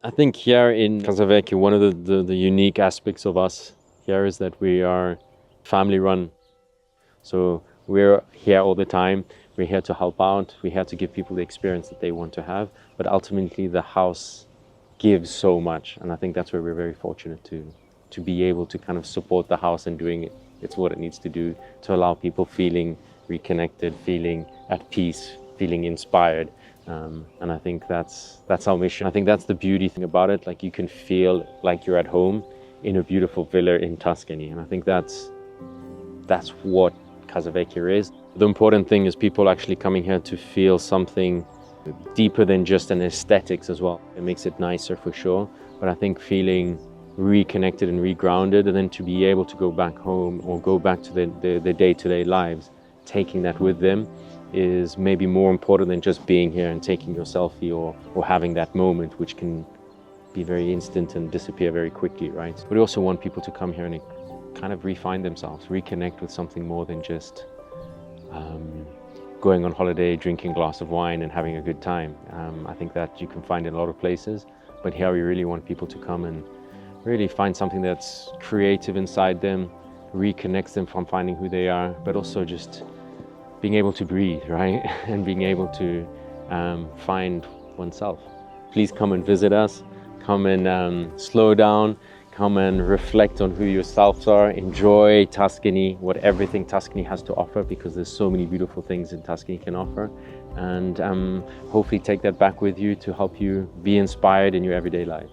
I think here in Casavecchia, one of the unique aspects of us here is that we are family run. So we're here all the time. We're here to help out. We're here to give people the experience that they want to have. But ultimately, the house gives so much. And I think that's where we're very fortunate to be able to kind of support the house and doing it's what it needs to do to allow people feeling reconnected, feeling at peace, feeling inspired. And I think that's our mission. I think that's the beauty thing about it. Like, you can feel like you're at home in a beautiful villa in Tuscany. And I think that's what Casavecchia is. The important thing is people actually coming here to feel something deeper than just an aesthetics as well. It makes it nicer for sure, but I think feeling reconnected and regrounded, and then to be able to go back home or go back to their day-to-day lives, taking that with them is maybe more important than just being here and taking your selfie or having that moment, which can be very instant and disappear very quickly, right? But we also want people to come here and kind of refine themselves, reconnect with something more than just going on holiday, drinking a glass of wine and having a good time. I think that you can find in a lot of places, but here we really want people to come and really find something that's creative inside them, reconnects them from finding who they are, but also just being able to breathe, right? And being able to find oneself. Please come and visit us, come and slow down, come and reflect on who yourselves are, enjoy Tuscany, what everything Tuscany has to offer, because there's so many beautiful things that Tuscany can offer, and hopefully take that back with you to help you be inspired in your everyday lives.